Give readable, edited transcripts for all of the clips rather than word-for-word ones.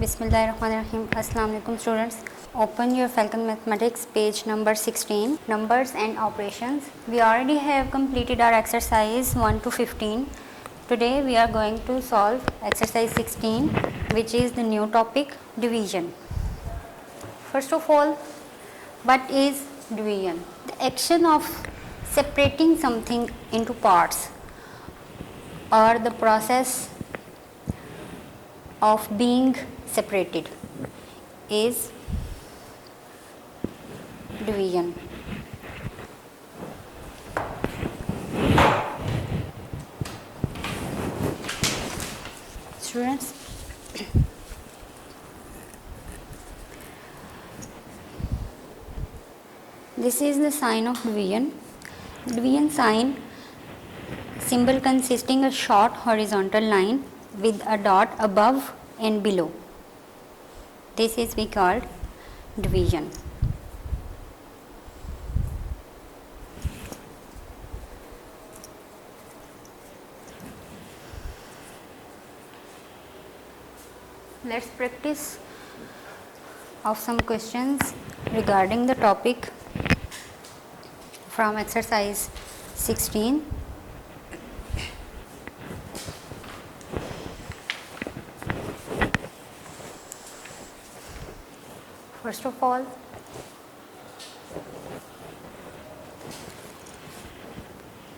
Bismillahirrahmanirrahim. Assalamu alaikum students. Open your Falcon Mathematics page number 16, numbers and operations. We already have completed our exercise 1 to 15. Today we are going to solve exercise 16, which is the new topic, division. First of all, what is division? The action of separating something into parts, or the process of being separated, is division. Students, this is the sign of division. Division sign symbol consisting a short horizontal line with a dot above and below. This is we called division. Let's practice of some questions regarding the topic from exercise 16. First of all,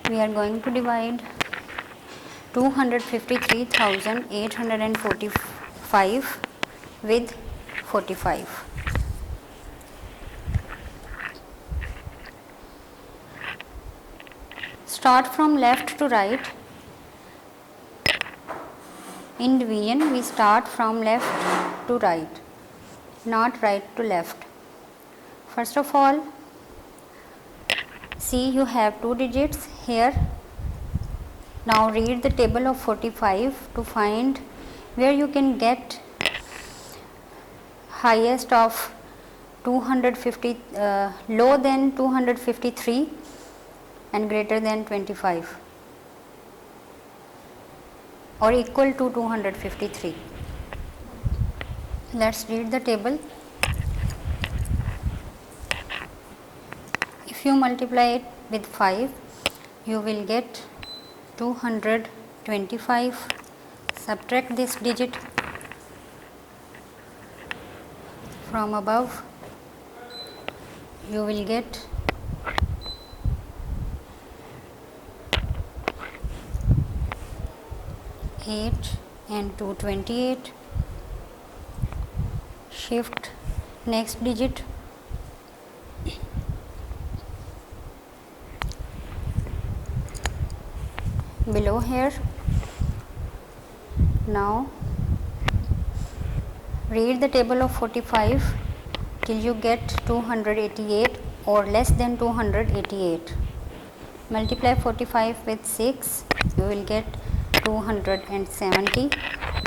we are going to divide 253,845 with 45. Start from left to right. In division, we start from left to right, not right to left. First of all, see, you have two digits here. Now read the table of 45 to find where you can get highest of 250, low than 253 and greater than 25, or equal to 253. Let's read the table. If you multiply it with 5, you will get 225. Subtract this digit from above, you will get 8 and 228. Shift next digit, below here. Now read the table of 45 till you get 288 or less than 288. Multiply 45 with 6, you will get 270.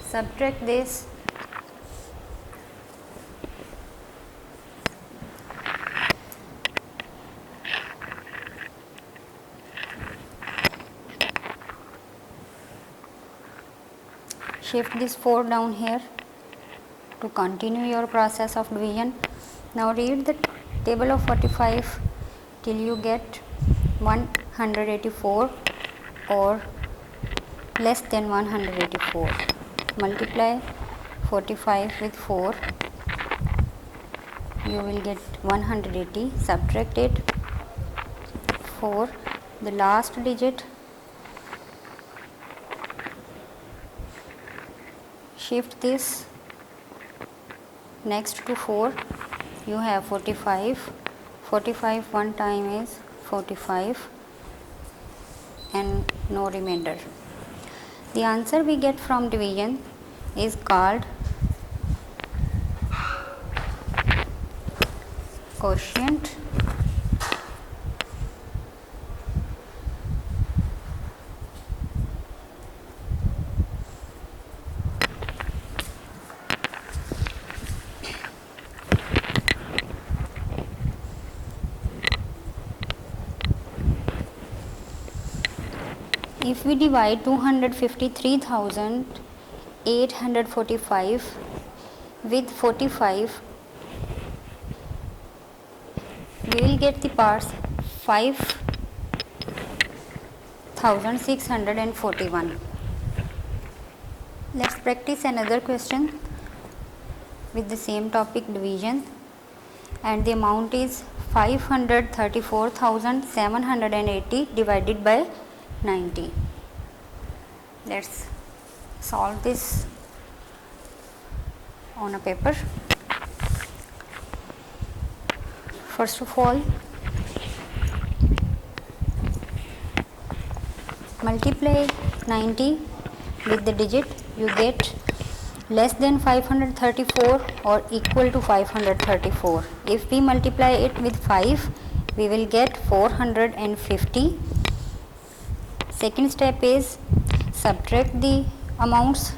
Subtract this. Shift this 4 down here to continue your process of division. Now read the table of 45 till you get 184 or less than 184. Multiply 45 with 4, you will get 180. Subtract it 4, the last digit. Shift this next to 4, you have 45. 45 one time is 45 and no remainder. The answer we get from division is called quotient. If we divide 253,845 with 45, we will get the parts 5641. Let's practice another question with the same topic, division, and the amount is 534,780 divided by 90. Let's solve this on a paper. First of all, multiply 90 with the digit you get less than 534 or equal to 534. If we multiply it with 5, we will get 450. Second step is subtract the amounts.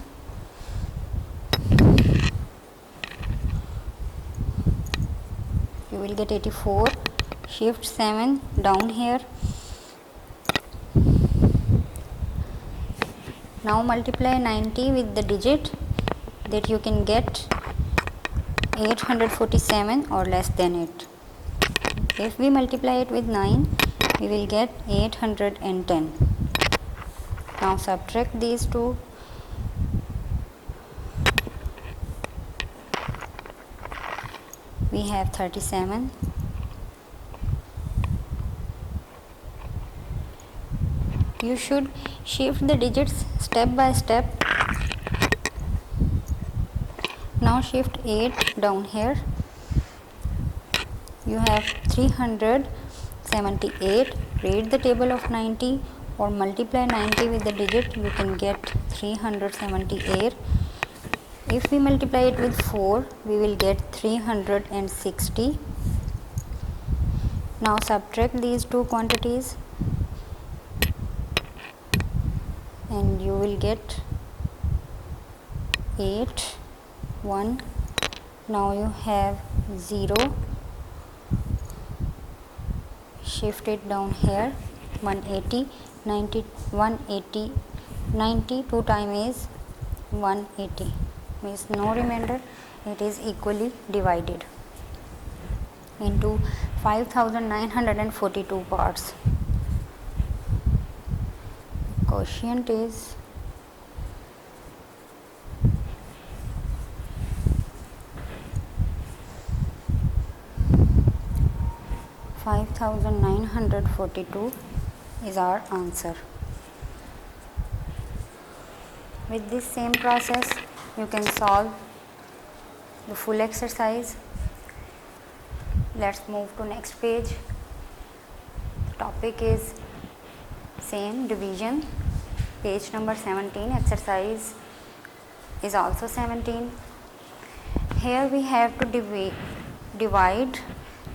You will get 84. Shift 7 down here. Now multiply 90 with the digit that you can get 847 or less than it. If we multiply it with 9, we will get 810. Now subtract these two. We have 37. You should shift the digits step by step. Now shift 8 down here. You have 378. Read the table of 90 or multiply 90 with the digit, you can get 378. If we multiply it with 4, we will get 360. Now subtract these two quantities and you will get 8, 1. Now you have 0. Shift it down here. 180, 90, 180, 90 2 times is 180. Means no remainder. It is equally divided into 5,942 parts. Quotient is 5,942 is our answer. With this same process, you can solve the full exercise. Let's move to next page. The topic is same, division. Page number 17. Exercise is also 17. Here we have to divide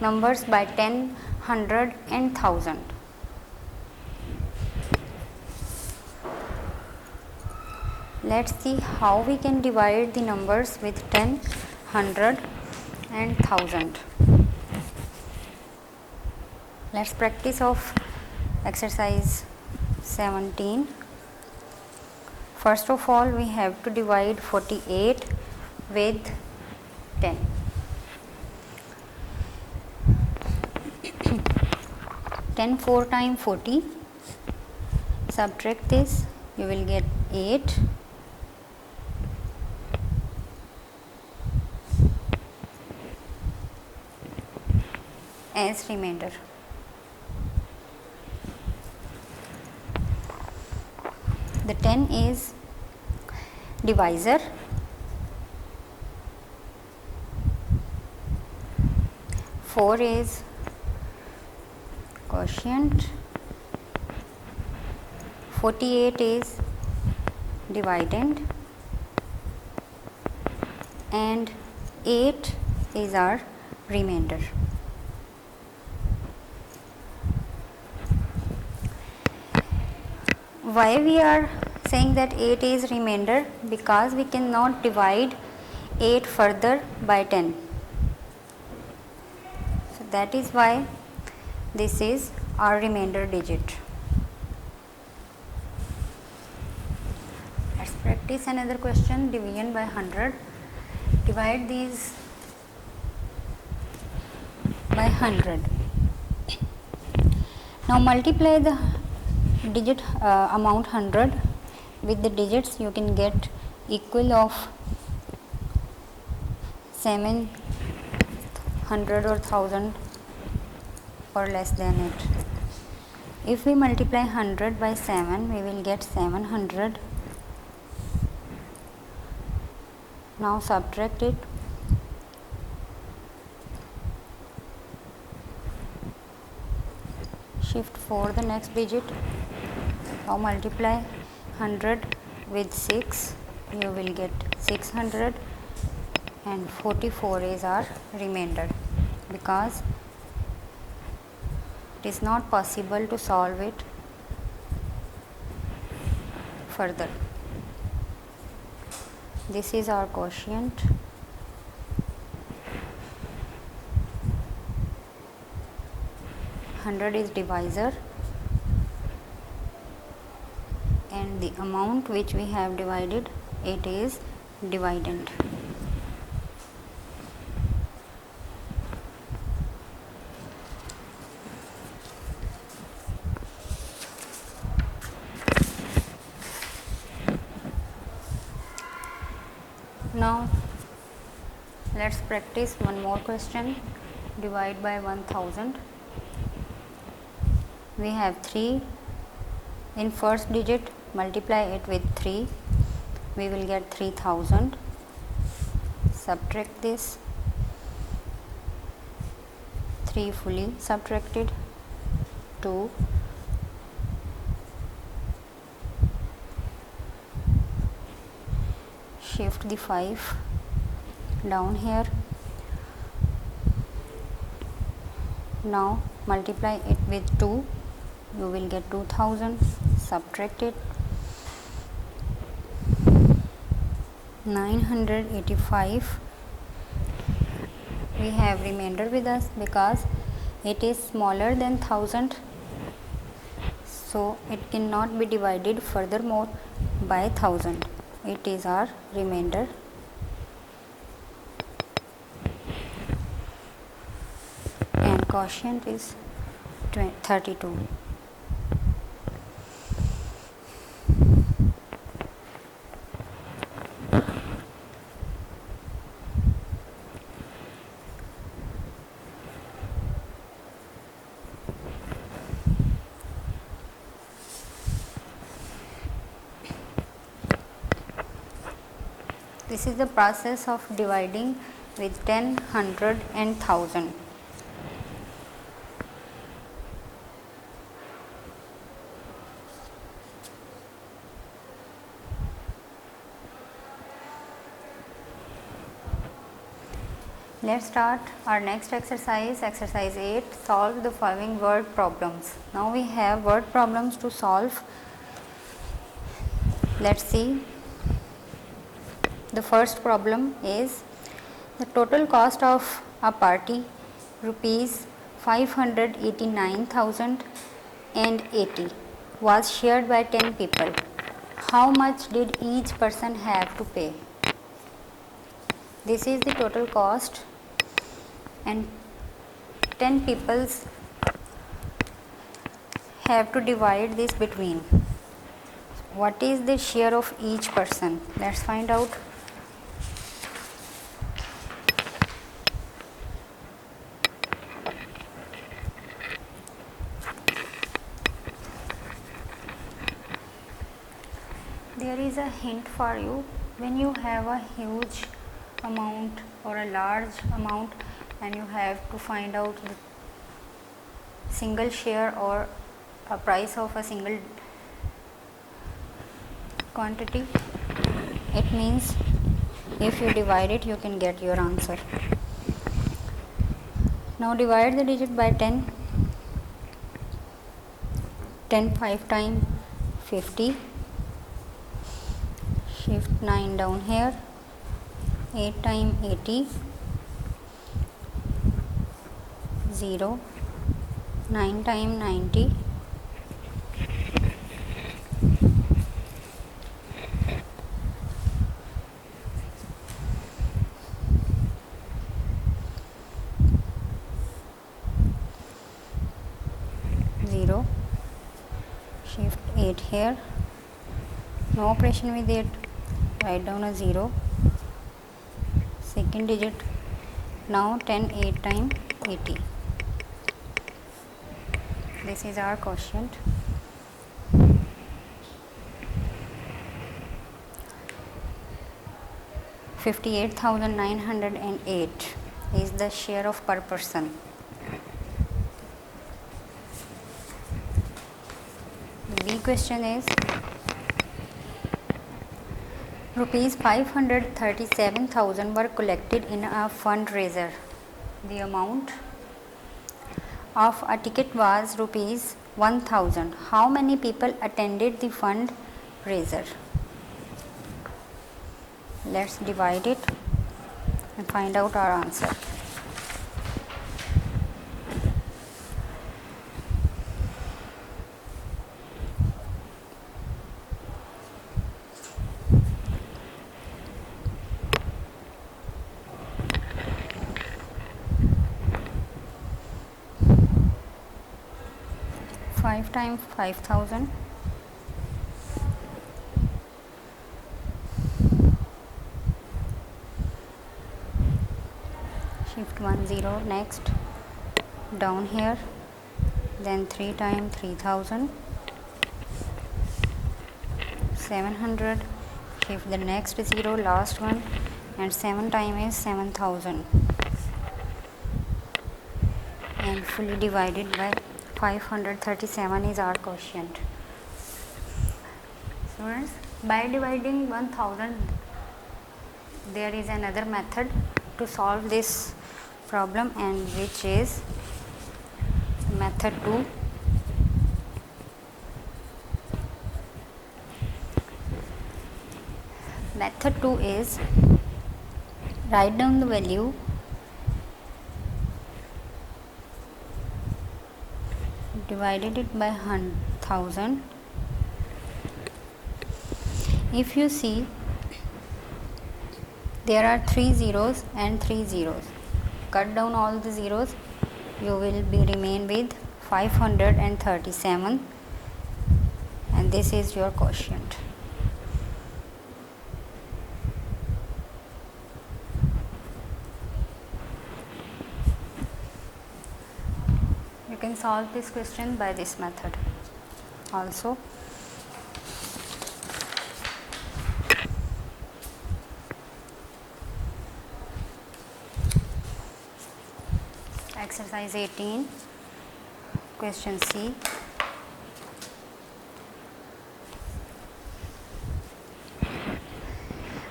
numbers by 10, 100 and 1000. Let's see how we can divide the numbers with 10, 100 and 1000. Let's practice of exercise 17. First of all, we have to divide 48 with 10. 10 4 times 40. Subtract this, you will get 8. As remainder. The 10 is divisor. 4 is quotient. 48 is dividend and 8 is our remainder. Why we are saying that 8 is remainder? Because we cannot divide 8 further by 10. So that is why this is our remainder digit. Let's practice another question, division by 100. divide these by 100. Now multiply the digit amount 100 with the digits, you can get equal of 700 or 1000 or less than it. If we multiply 100 by 7, we will get 700. Now subtract it. Shift for the next digit. Now multiply 100 with 6, you will get 600, and 44 is our remainder, because it is not possible to solve it further. This is our quotient. Hundred is divisor, and the amount which we have divided, it is dividend. Now let's practice one more question. Divide by 1000. We have 3 in first digit, multiply it with 3, we will get 3000. Subtract this. 3 fully subtracted. 2. Shift the 5 down here. Now multiply it with 2, you will get 2000. Subtract it. 985. We have remainder with us because it is smaller than 1000, so it cannot be divided furthermore by 1000. It is our remainder. And quotient is 32. This is the process of dividing with 10, 100 and 1000. Let's start our next exercise, exercise 8. Solve the following word problems. Now we have word problems to solve. Let's see. The first problem is the total cost of a party rupees 589,080 was shared by 10 people. How much did each person have to pay? This is the total cost, and 10 people have to divide this between. What is the share of each person? Let's find out. There is a hint for you. When you have a huge amount or a large amount and you have to find out the single share or a price of a single quantity, it means if you divide it, you can get your answer. Now divide the digit by 10. 10 5 times 50. Shift 9 down here. 8 times 80. 0. 9 times 90. 1 8 here, no operation with it, write down a 0, second digit. Now 10 8 times 80. This is our quotient. $58,908 is the share of per person. The B question is rupees 537,000 were collected in a fundraiser. The amount of a ticket was rupees 1,000. How many people attended the fundraiser? Let's divide it and find out our answer. Five times 5,000. Shift 1 0. Next down here, then 3 times 3,000. 700. Shift the next 0, last one, and 7 times is 7,000, and fully divided by 537 is our quotient. Students, by dividing 1000, there is another method to solve this problem, and which is method 2. Method 2 is write down the value divided it by 1000. If you see, there are 3 zeros and 3 zeros. Cut down all the zeros, you will be remain with 537, and this is your quotient. You can solve this question by this method also. Exercise 18, question C.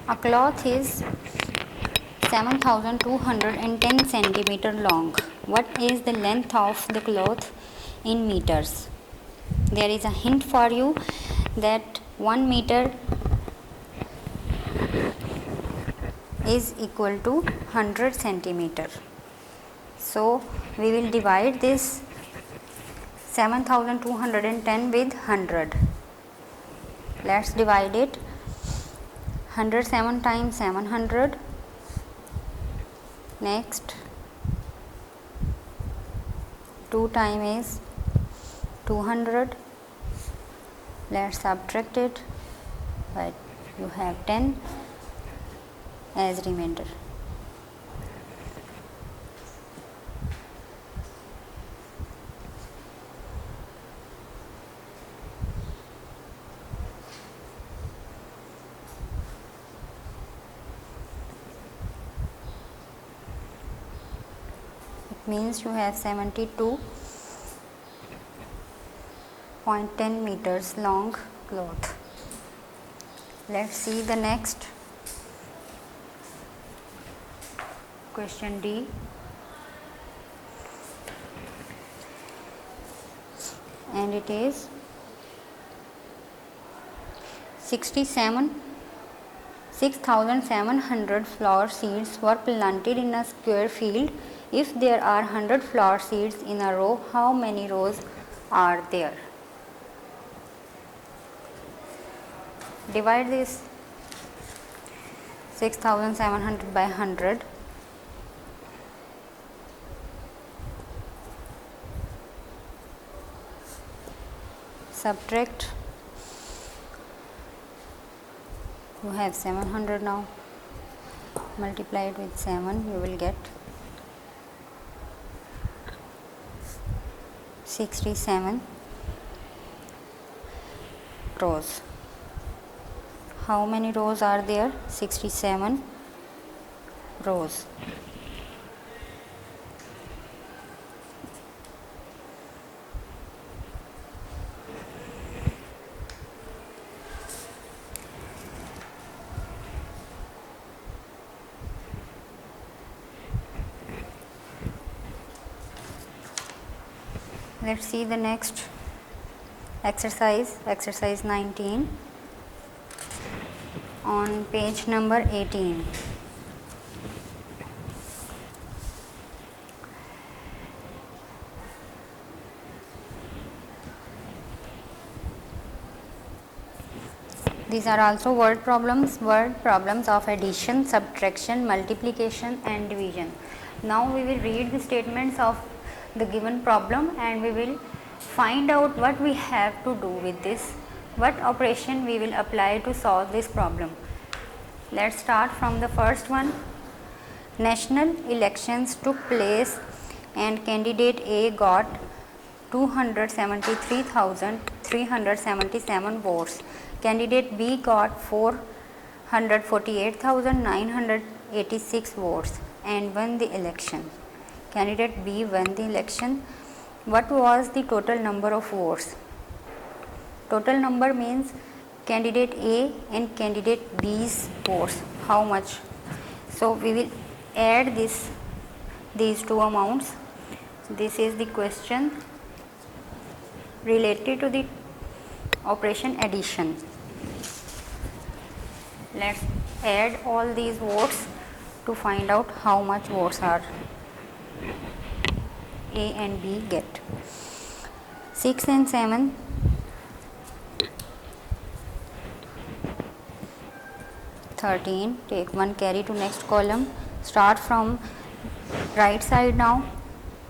A cloth is 7,210 centimeter long. What is the length of the cloth in meters? There is a hint for you that 1 meter is equal to 100 centimeter. So we will divide this 7,210 with 100. Let's divide it. 107 times 700. Next 2 times is 200. Let's subtract it, but you have 10 as remainder. Means you have 72.10 meters long cloth. Let's see the next question D. And it is 6,700 flower seeds were planted in a square field. If there are 100 flower seeds in a row, how many rows are there? Divide this 6,700 by 100. Subtract You have 700 now. Multiply it with 7, you will get 67 rows. How many rows are there? 67 rows. Let's see the next exercise, exercise 19 on page number 18. These are also word problems of addition, subtraction, multiplication and division. Now we will read the statements of the given problem and we will find out what we have to do with this, what operation we will apply to solve this problem. Let's start from the first one. National elections took place and candidate A got 273,377 votes. Candidate B got 448,986 votes and won the election. Candidate B won the election. What was the total number of votes? Total number means candidate A and candidate B's votes. How much? So we will add these two amounts. This is the question related to the operation addition. Let's add all these votes to find out how much votes are A and B get. 6 and 7, 13. Take one carry to next column. Start from right side now.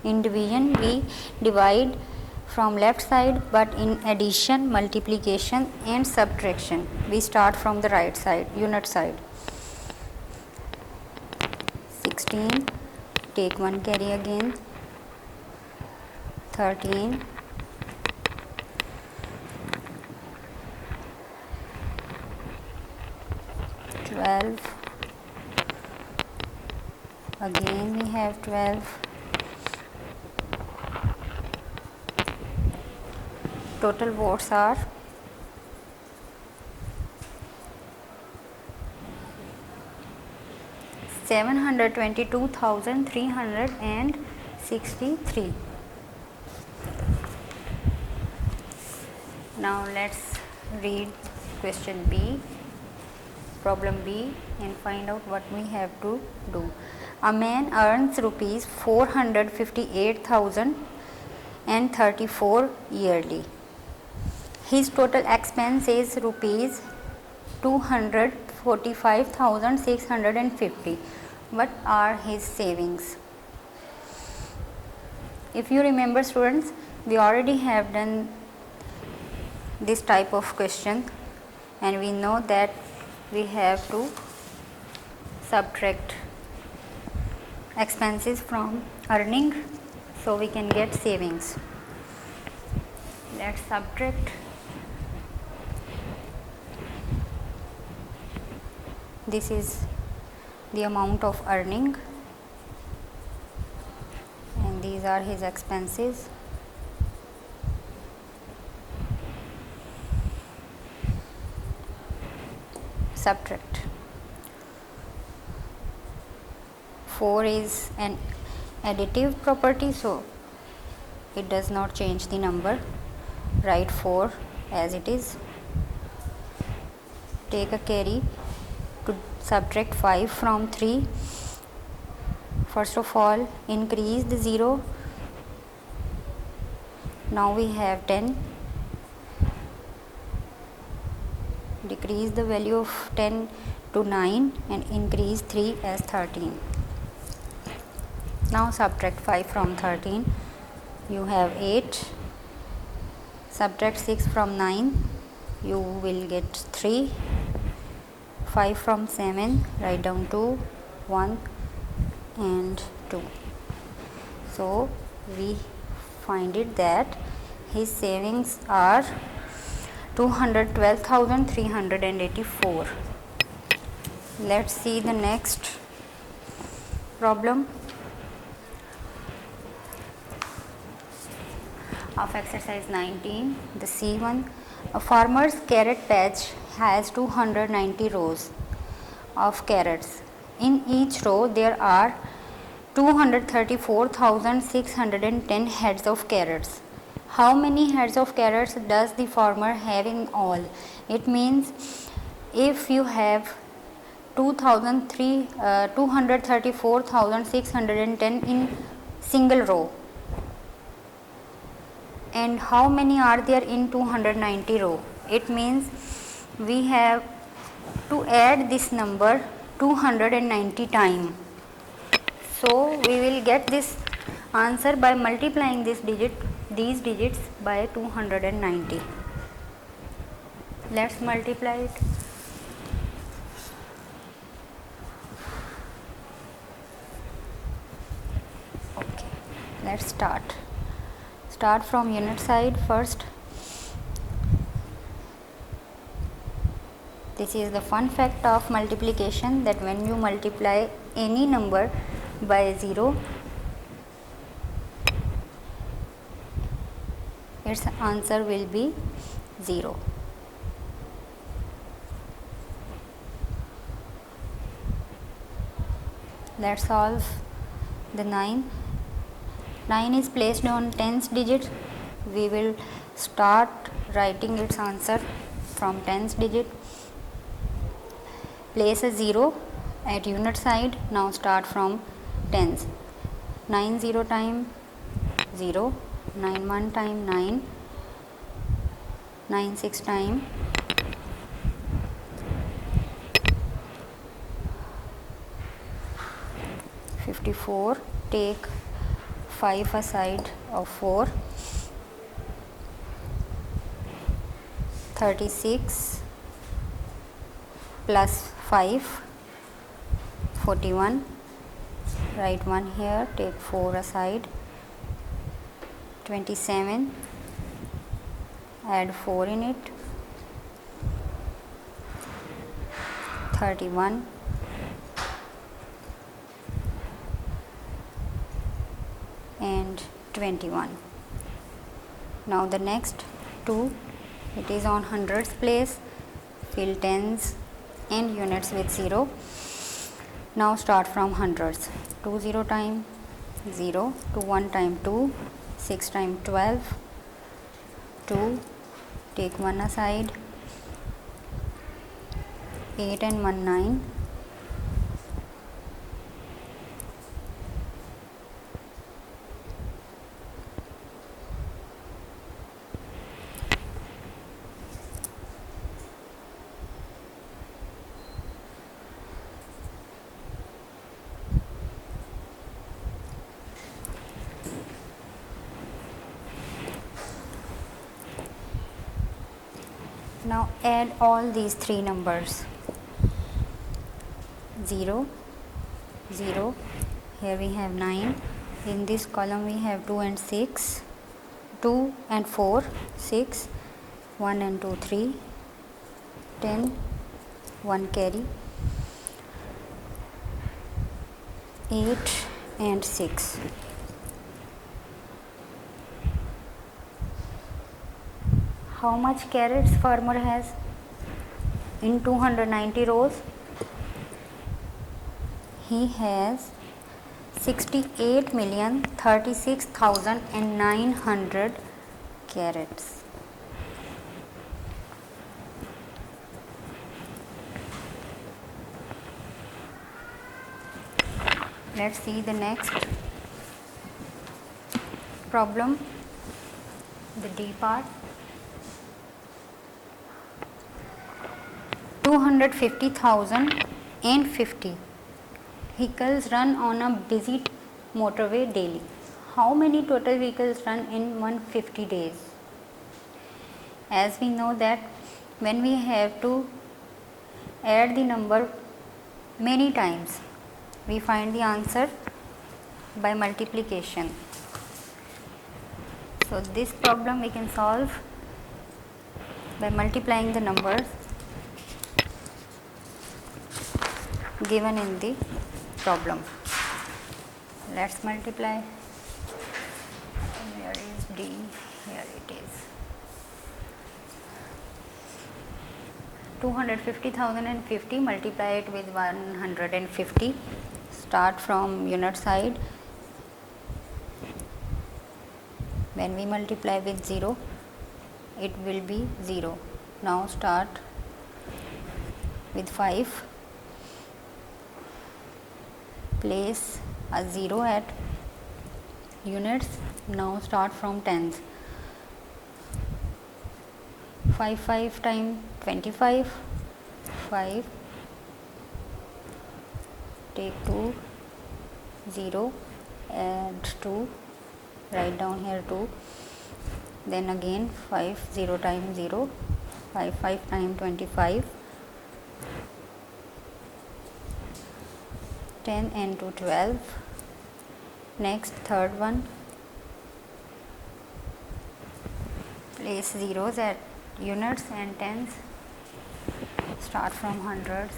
In division we divide from left side, but in addition, multiplication and subtraction we start from the right side, unit side. 16. Take one carry again. 13. 12. Again we have 12. Total votes are 722,363. Now let's read question B, problem B, and find out what we have to do. A man earns rupees 458,034 yearly. His total expense is rupees 245,650. What are his savings? If you remember, students, we already have done this type of question and we know that we have to subtract expenses from earning so we can get savings. Let's subtract. This is the amount of earning and these are his expenses. Subtract. 4 is an additive property, so it does not change the number. Write 4 as it is. Take a carry to subtract 5 from 3. First of all, increase the 0. Now we have 10. Decrease the value of 10 to 9 and increase 3 as 13. Now subtract 5 from 13. You have 8. Subtract 6 from 9. You will get 3. 5 from 7, write down 2, 1 and 2. So we find it that his savings are 212,384. Let's see the next problem of exercise 19, the C1. A farmer's carrot patch has 290 rows of carrots. In each row there are 234,610 heads of carrots. How many heads of carrots does the farmer have in all? It means if you have 234,610 in single row, and how many are there in 290 row? It means we have to add this number 290 times. So we will get this answer by multiplying these digits by 290. Let's multiply it. Okay, let's start from unit side first. This is the fun fact of multiplication, that when you multiply any number by 0, its answer will be 0. Let's solve the 9. 9 is placed on tens digit. We will start writing its answer from tens digit. Place a 0 at unit side. Now start from tens. 9 0 time 0, 9 1 time 9, 9 6 time 54. Take 5 aside of 4, 36 plus 5, 41. Write 1 here, take 4 aside, 27, add 4 in it, 31, and 21. Now the next 2, it is on hundreds place. Fill tens and units with 0. Now start from hundreds. 2 0 time 0, 2 1 time 2, 6 time 12, 2, take 1 aside, 8 and 1 9, now add all these three numbers. 0 0, here we have 9, in this column we have 2 and 6, 2 and 4 6, 1 and 2 3, 10, 1 carry, 8 and 6. How much carrots farmer has in 290 rows? He has 68,36,900 carrots. Let's see the next problem, the D part. 250,050 vehicles run on a busy motorway daily. How many total vehicles run in 150 days? As we know that when we have to add the number many times. We find the answer by multiplication. So this problem we can solve by multiplying the numbers given in the problem. Let's multiply. Where is D? Here it is. 250,050, multiply it with 150. Start from unit side. When we multiply with 0, it will be 0. Now start with 5. Place a 0 at units. Now start from tens. 5 times 25. 5. Take 2. 0. Add 2. Write down here 2. Then again 5. 0 times 0. 5 times 25. 10 and 2 12. Next third one. Place zeros at units and tens. Start from hundreds.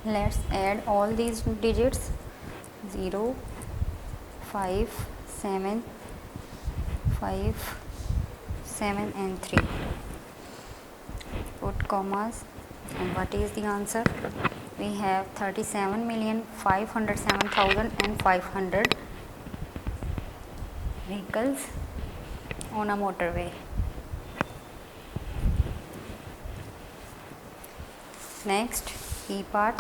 Let's add all these digits. 0, 5, 7, 5, 7 and 3. Put commas, and what is the answer? We have 37,507,500 vehicles on a motorway. Next, E part.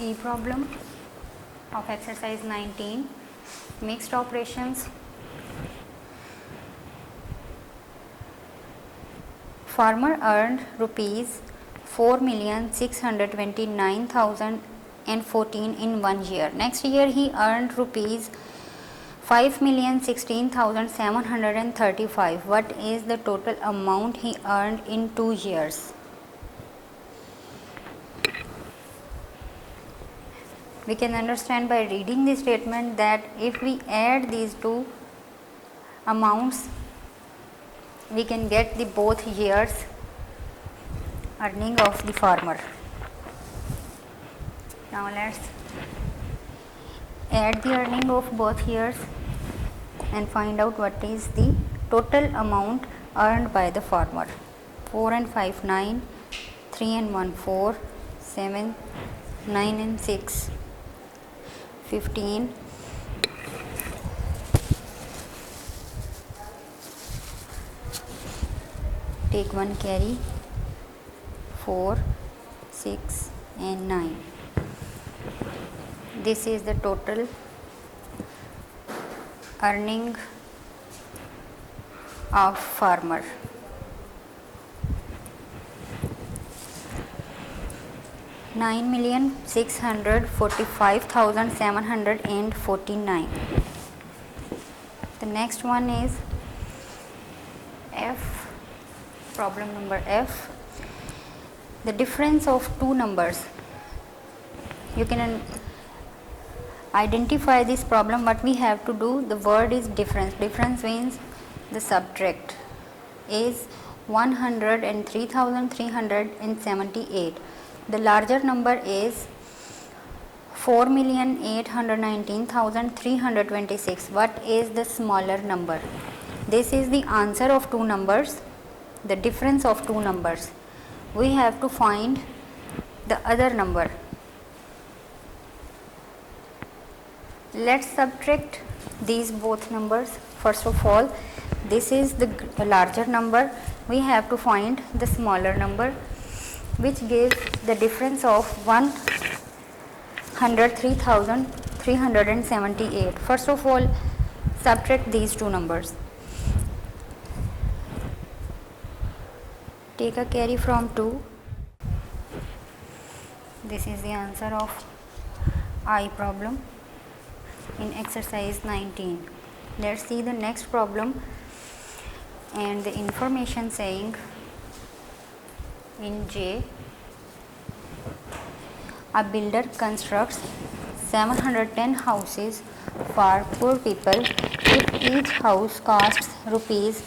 E problem of exercise 19, mixed operations. Farmer earned rupees 4,629,014 in 1 year. Next year he earned rupees 5,16,735. What is the total amount he earned in 2 years? We can understand by reading the statement that if we add these two amounts, we can get the both years earning of the farmer. Now let's add the earning of both years and find out what is the total amount earned by the farmer. 4 and 5 9, 3 and 1 4, 7, 9 and 6 15, 1 carry, 4, 6 and 9. This is the total earning of farmer. $9,645,749. The next one is F. Problem number F. The difference of two numbers. You can identify this problem. What we have to do, the word is difference. Difference means the subtract is 103,378. The larger number is 4,819,326. What is the smaller number? This is the answer of two numbers, the difference of two numbers. We have to find the other number. Let's subtract these both numbers. First of all, this is the larger number. We have to find the smaller number, which gives the difference of 103,378. First of all, subtract these two numbers. Take a carry from 2. This is the answer of I problem in exercise 19. Let's see the next problem and the information saying in J, a builder constructs 710 houses for poor people if each house costs rupees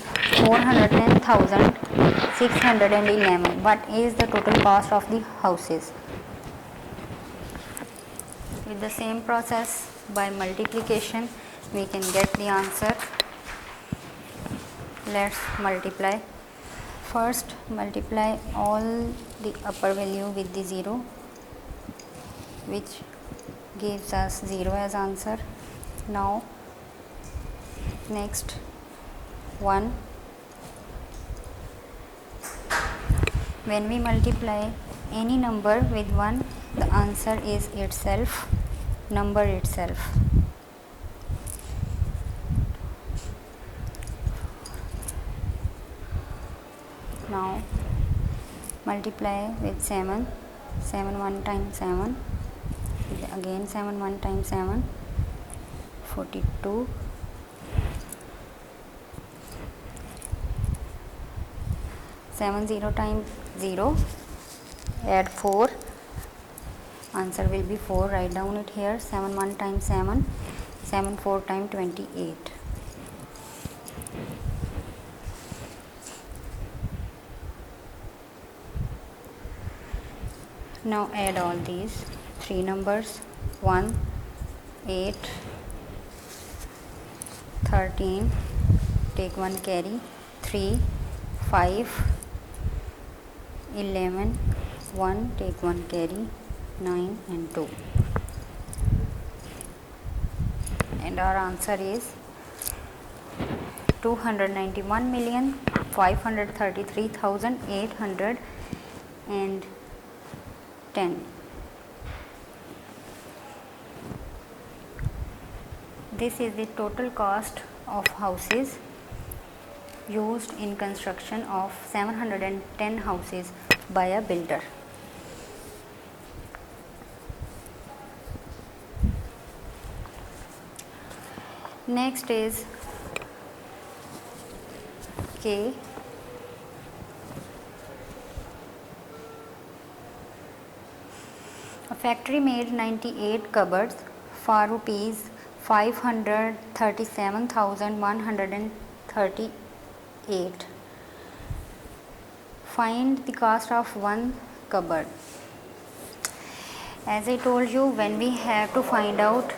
410,611. What is the total cost of the houses? With the same process, by multiplication we can get the answer. Let's multiply. First multiply all the upper value with the 0, which gives us 0 as answer. Now next 1. When we multiply any number with 1, the answer is itself, number itself. Now multiply with 7. 7 1 times 7, again 7 1 times 7, 42. 7 0 times 0, add 4, answer will be 4. Write down it here. 7 1 times 7, 7 4 times 28. Now add all these 3 numbers: 1, 8, 13, take 1 carry, 3, 5, 11, 1, take 1 carry, 9 and 2. And our answer is 291,533,810. This is the total cost of houses used in construction of 710 houses by a builder. Next is K. A factory made 98 cupboards for rupees 537,138. Find the cost of one cupboard. As I told you, when we have to find out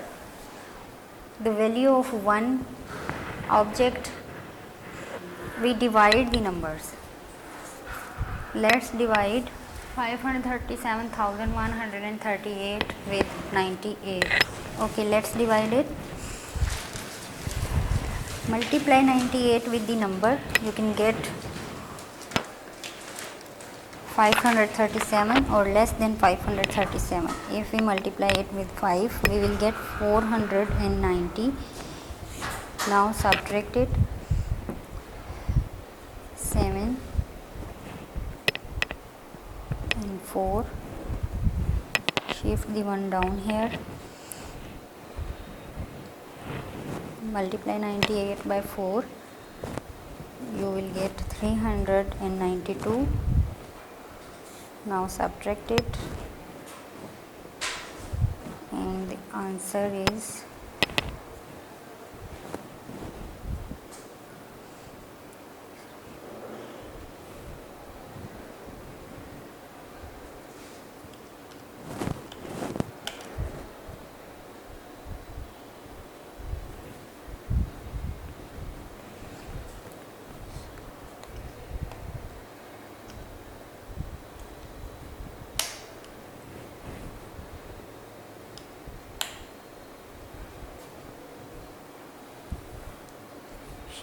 the value of one object, we divide the numbers. Let's divide 537,138 with 98. Okay, let's divide it. Multiply 98 with the number, you can get 537 or less than 537. If we multiply it with 5, we will get 490. Now subtract it. 7 and 4. Shift the 1 down here. Multiply 98 by 4. You will get 392. Now subtract it, and the answer is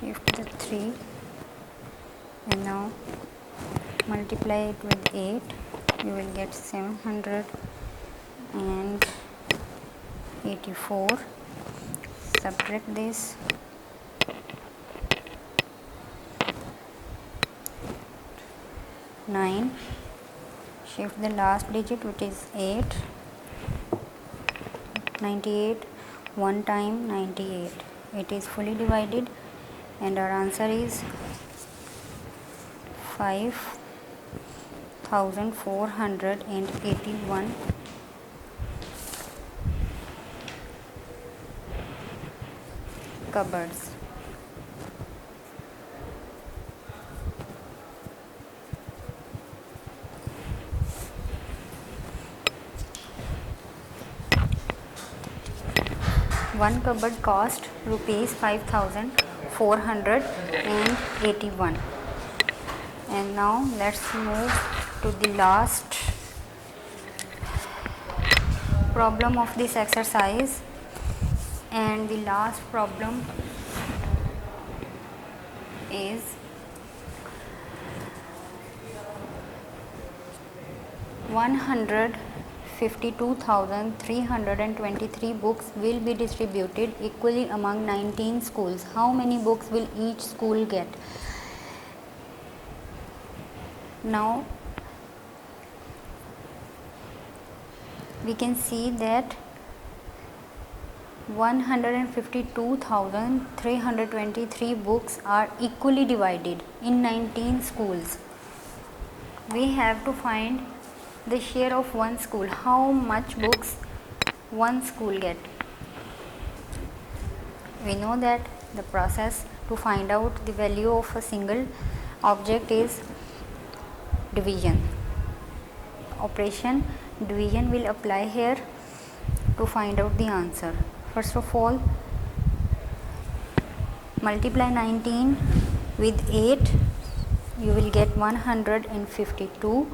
shift the 3 and now multiply it with 8. You will get 784. Subtract this. 9. Shift the last digit, which is 8. 98, 1 time 98. It is fully divided and our answer is 5,481 cupboards. One cupboard cost rupees 5,481. And now let's move to the last problem of this exercise. And the last problem is 152,323 books will be distributed equally among 19 schools. How many books will each school get? Now we can see that 152,323 books are equally divided in 19 schools. We have to find the share of one school. How much books one school get? We know that the process to find out the value of a single object is division. Operation division will apply here to find out the answer. First of all, multiply 19 with 8, you will get 152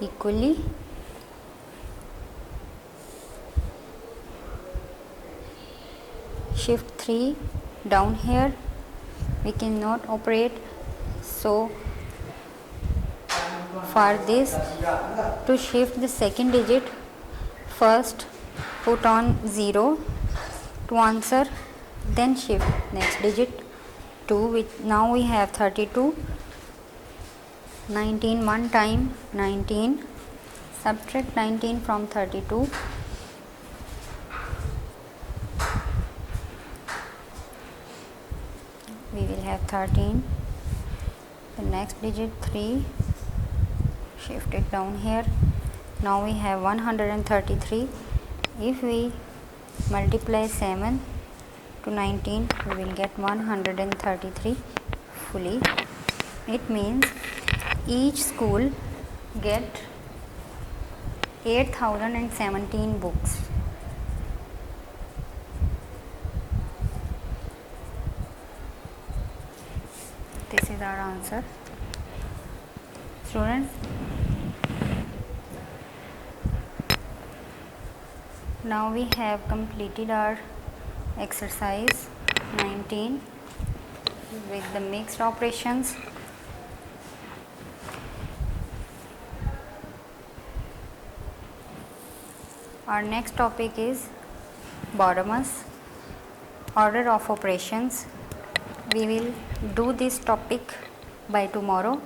equally. Shift 3 down here, we cannot operate, so for this, to shift the second digit, first put on 0 to answer, then shift next digit 2, which now we have 32. 19 one time 19, subtract 19 from 32, we will have 13. The next digit 3, shift it down here, now we have 133. If we multiply 7 to 19, we will get 133 fully. It means each school get 8,017 books. This is our answer. Students, now we have completed our exercise 19 with the mixed operations. Our next topic is bottomless order of operations. We will do this topic by tomorrow.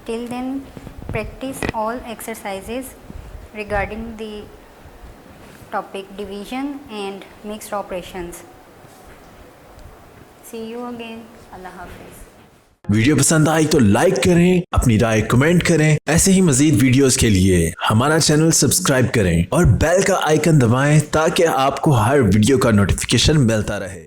Till then, practice all exercises regarding the topic division and mixed operations. See you again. Allah Hafiz. Video पसंद आई तो like करें, अपनी राय comment करें। ऐसे ही मजीद videos के लिए हमारा channel subscribe करें और बेल का आइकन दबाएं ताकि आपको हर वीडियो का नोटिफिकेशन मिलता रहे।